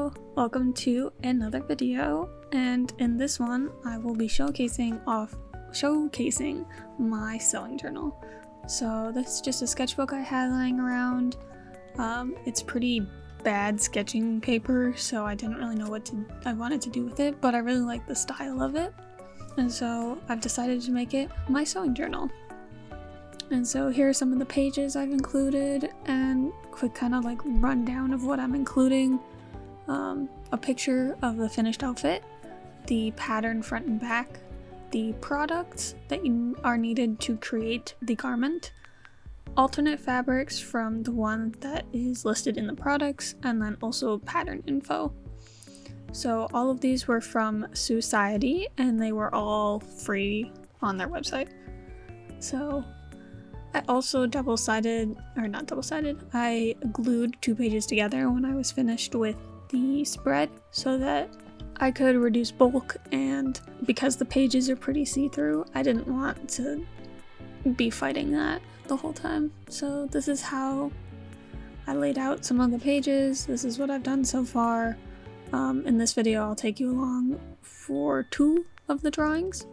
Hello, welcome to another video, and in this one I will be showcasing my sewing journal. So this is just a sketchbook I had lying around. It's pretty bad sketching paper, so I didn't really know what I wanted to do with it, but I really like the style of it, and so I've decided to make it my sewing journal. And so here are some of the pages I've included, and quick kind of like rundown of what I'm including. A picture of the finished outfit, the pattern front and back, the products that are needed to create the garment, alternate fabrics from the one that is listed in the products, and then also pattern info. So all of these were from SEWCIETY, and they were all free on their website. So I also I glued 2 pages together when I was finished with the spread so that I could reduce bulk, and because the pages are pretty see-through, I didn't want to be fighting that the whole time. So this is how I laid out some of the pages. This is what I've done so far. In this video I'll take you along for 2 of the drawings.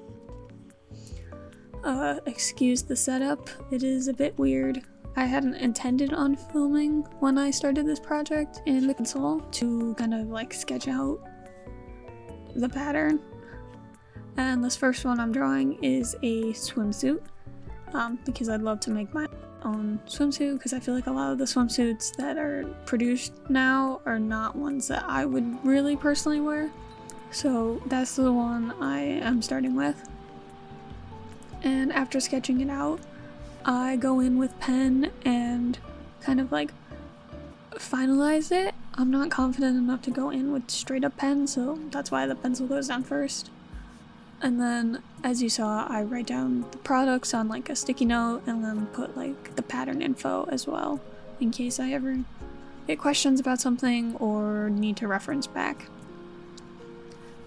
Excuse the setup, it is a bit weird. I hadn't intended on filming when I started this project in the console to kind of like sketch out the pattern. And this first one I'm drawing is a swimsuit, because I'd love to make my own swimsuit, because I feel like a lot of the swimsuits that are produced now are not ones that I would really personally wear. So that's the one I am starting with. And after sketching it out, I go in with pen and kind of like finalize it. I'm not confident enough to go in with straight up pen, so that's why the pencil goes down first. And then, as you saw, I write down the products on like a sticky note and then put like the pattern info as well, in case I ever get questions about something or need to reference back.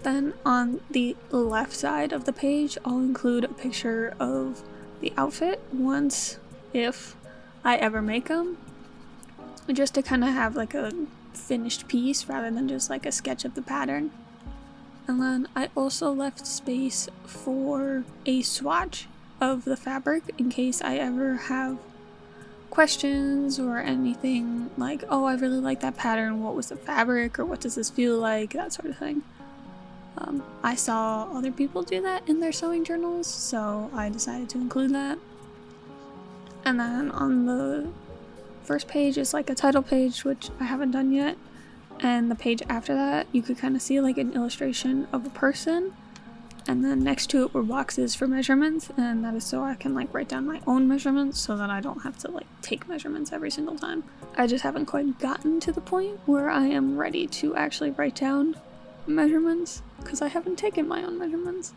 Then on the left side of the page, I'll include a picture of the outfit if I ever make them, just to kind of have like a finished piece rather than just like a sketch of the pattern. And then I also left space for a swatch of the fabric in case I ever have questions or anything like, oh, I really like that pattern, what was the fabric, or what does this feel like, that sort of thing. I saw other people do that in their sewing journals, so I decided to include that. And then on the first page is like a title page, which I haven't done yet, and the page after that you could kind of see like an illustration of a person, and then next to it were boxes for measurements, and that is so I can like write down my own measurements so that I don't have to like take measurements every single time. I just haven't quite gotten to the point where I am ready to actually write down measurements, because I haven't taken my own measurements.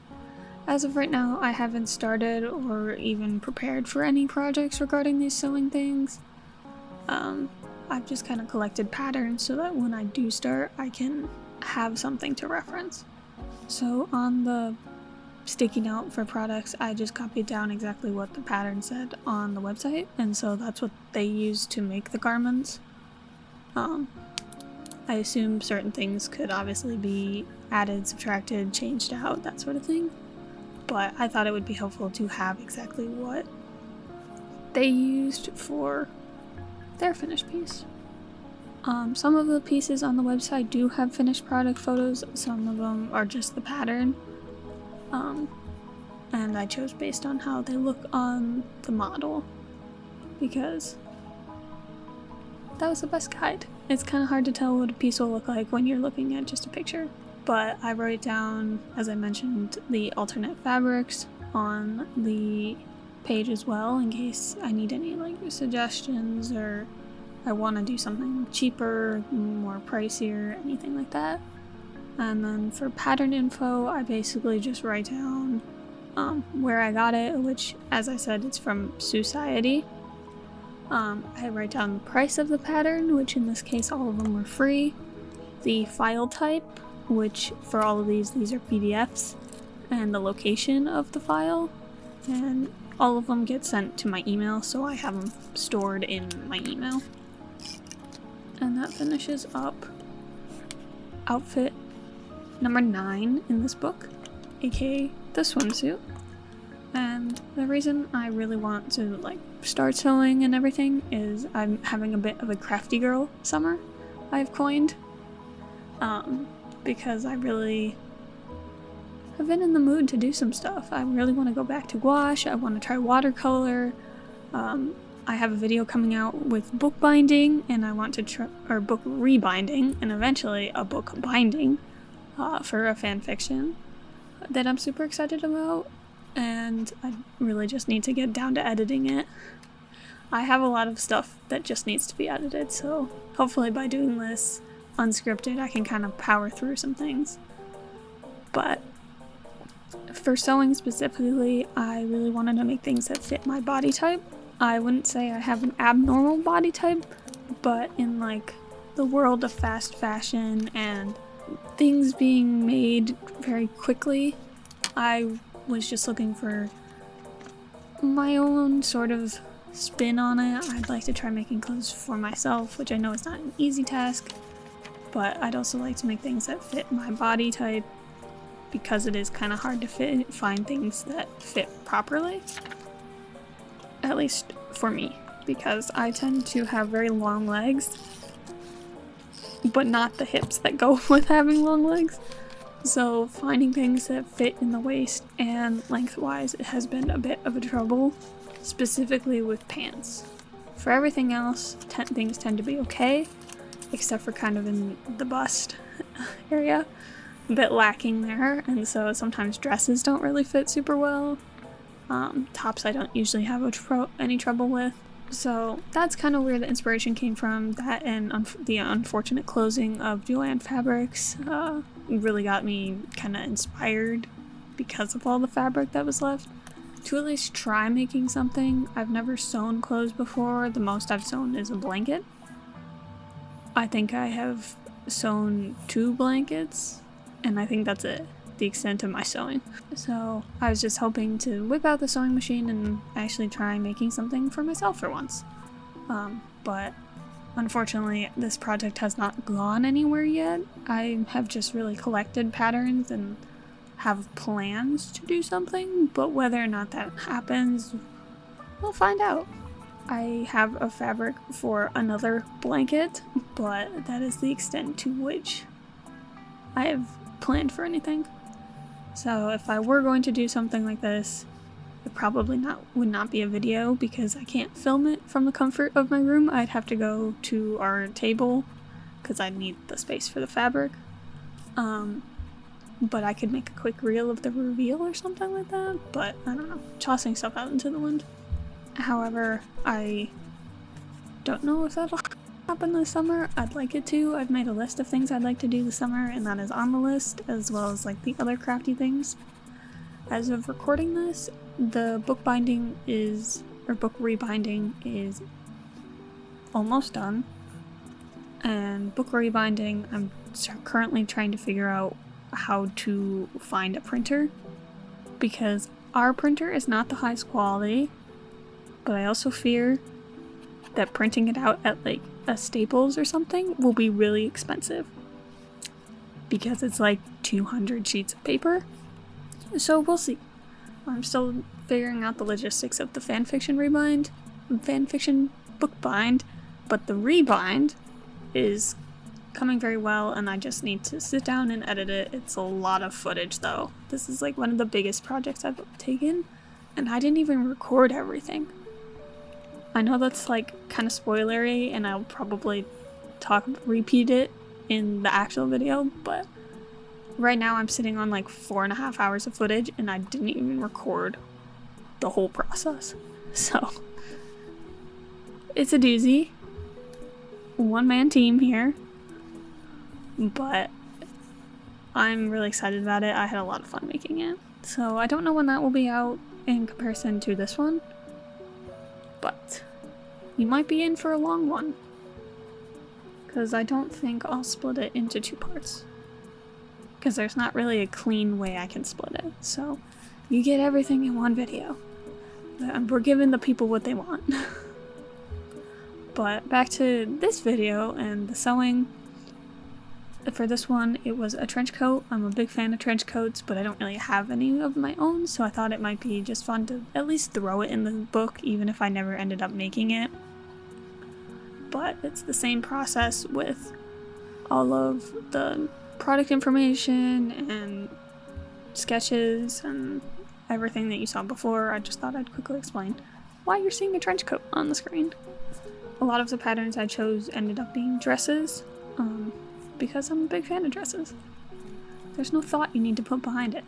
As of right now, I haven't started or even prepared for any projects regarding these sewing things. I've just kind of collected patterns so that when I do start, I can have something to reference. So on the sticky note for products, I just copied down exactly what the pattern said on the website, and so that's what they use to make the garments. I assume certain things could obviously be added, subtracted, changed out, that sort of thing, but I thought it would be helpful to have exactly what they used for their finished piece. Some of the pieces on the website do have finished product photos, some of them are just the pattern, and I chose based on how they look on the model, because that was the best guide. It's kind of hard to tell what a piece will look like when you're looking at just a picture, but I wrote down, as I mentioned, the alternate fabrics on the page as well, in case I need any like suggestions or I want to do something cheaper, more pricier, anything like that. And then for pattern info, I basically just write down where I got it, which, as I said, it's from SEWCIETY. I write down the price of the pattern, which in this case all of them were free, the file type, which for all of these are PDFs, and the location of the file, and all of them get sent to my email, so I have them stored in my email. And that finishes up outfit number 9 in this book, aka the swimsuit. And the reason I really want to like start sewing and everything is I'm having a bit of a crafty girl summer I've coined, because I really have been in the mood to do some stuff. I really want to go back to gouache, I want to try watercolor, I have a video coming out with book binding, and I want to try, or book rebinding, and eventually a book binding for a fan fiction that I'm super excited about, and I really just need to get down to editing it. I have a lot of stuff that just needs to be edited, so hopefully by doing this unscripted I can kind of power through some things. But for sewing specifically, I really wanted to make things that fit my body type. I wouldn't say I have an abnormal body type, but in like the world of fast fashion and things being made very quickly, I was just looking for my own sort of spin on it. I'd like to try making clothes for myself, which I know is not an easy task, but I'd also like to make things that fit my body type, because it is kind of hard to find things that fit properly. At least for me, because I tend to have very long legs, but not the hips that go with having long legs. So finding things that fit in the waist and lengthwise has been a bit of a trouble, specifically with pants. For everything else, things tend to be okay, except for kind of in the bust area, a bit lacking there, and so sometimes dresses don't really fit super well. Tops I don't usually have any trouble with. So that's kind of where the inspiration came from. That and the unfortunate closing of Joanne Fabrics really got me kind of inspired because of all the fabric that was left to at least try making something. I've never sewn clothes before. The most I've sewn is a blanket. I think I have sewn 2 blankets, and I think that's it, the extent of my sewing. So I was just hoping to whip out the sewing machine and actually try making something for myself for once. But unfortunately this project has not gone anywhere yet. I have just really collected patterns and have plans to do something, but whether or not that happens, we'll find out. I have a fabric for another blanket, but that is the extent to which I have planned for anything. So if I were going to do something like this, it probably would not be a video, because I can't film it from the comfort of my room. I'd have to go to our table because I need the space for the fabric. But I could make a quick reel of the reveal or something like that, but I don't know, tossing stuff out into the wind. However, I don't know if that'll happen this summer. I'd like it to. I've made a list of things I'd like to do this summer, and that is on the list, as well as like the other crafty things. As of recording this, the book rebinding is almost done, and book rebinding I'm currently trying to figure out how to find a printer, because our printer is not the highest quality, but I also fear that printing it out at like a Staples or something will be really expensive, because it's like 200 sheets of paper. So we'll see. I'm still figuring out the logistics of the fanfiction book bind, but the rebind is coming very well, and I just need to sit down and edit it. It's a lot of footage though. This is like one of the biggest projects I've taken, and I didn't even record everything. I know that's like kind of spoilery, and I'll probably repeat it in the actual video, but right now I'm sitting on like 4.5 hours of footage, and I didn't even record the whole process. So it's a doozy. One-man team here, but I'm really excited about it. I had a lot of fun making it. So I don't know when that will be out in comparison to this one, but you might be in for a long one, because I don't think I'll split it into 2 parts, because there's not really a clean way I can split it. So you get everything in one video, and we're giving the people what they want. But back to this video and the sewing. For this one, it was a trench coat. I'm a big fan of trench coats, but I don't really have any of my own, so I thought it might be just fun to at least throw it in the book, even if I never ended up making it. But it's the same process with all of the product information and sketches and everything that you saw before. I just thought I'd quickly explain why you're seeing a trench coat on the screen. A lot of the patterns I chose ended up being dresses, because I'm a big fan of dresses. There's no thought you need to put behind it.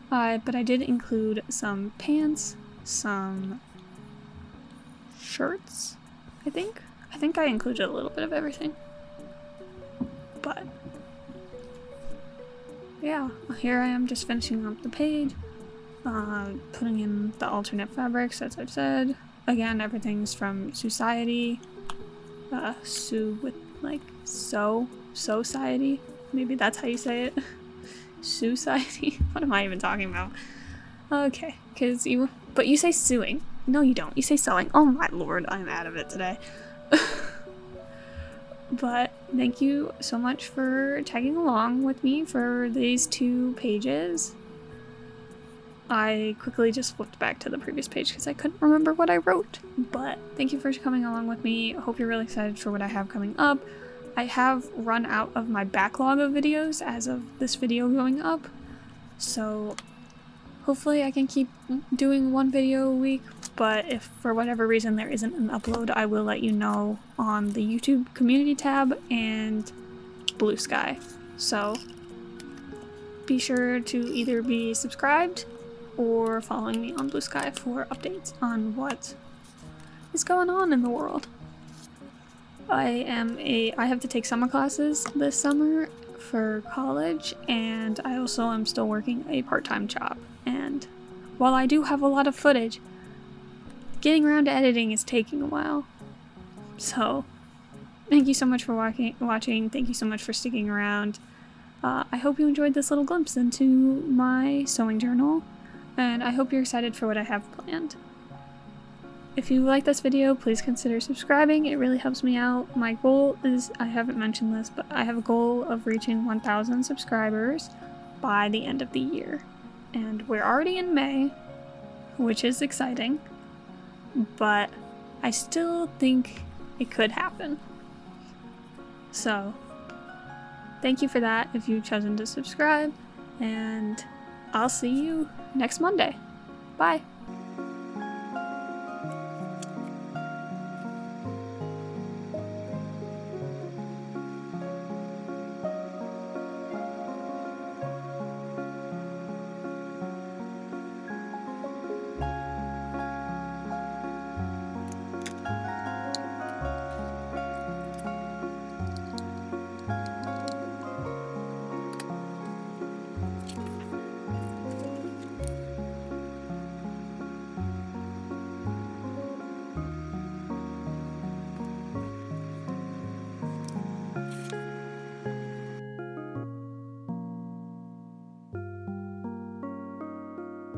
But I did include some pants, some shirts, I think. I think I included a little bit of everything. But yeah, here I am just finishing up the page, putting in the alternate fabrics, as I've said. Again, everything's from SEWCIETY, Sue with like SEWCIETY. Maybe that's how you say it. SEWCIETY. What am I even talking about? Okay, but you say suing. No, you don't. You say sewing. Oh my lord, I'm out of it today. But thank you so much for tagging along with me for these 2 pages. I quickly just flipped back to the previous page because I couldn't remember what I wrote. But thank you for coming along with me. I hope you're really excited for what I have coming up. I have run out of my backlog of videos as of this video going up. So hopefully I can keep doing 1 video a week. But if for whatever reason there isn't an upload, I will let you know on the YouTube community tab and Blue Sky. So be sure to either be subscribed or following me on Blue Sky for updates on what is going on in the world. I have to take summer classes this summer for college, and I also am still working a part-time job. And while I do have a lot of footage, getting around to editing is taking a while. So thank you so much for watching. Thank you so much for sticking around. I hope you enjoyed this little glimpse into my sewing journal, and I hope you're excited for what I have planned. If you like this video, please consider subscribing. It really helps me out. My goal is, I haven't mentioned this, but I have a goal of reaching 1,000 subscribers by the end of the year. And we're already in May, which is exciting, but I still think it could happen. So thank you for that if you've chosen to subscribe, and I'll see you next Monday. Bye!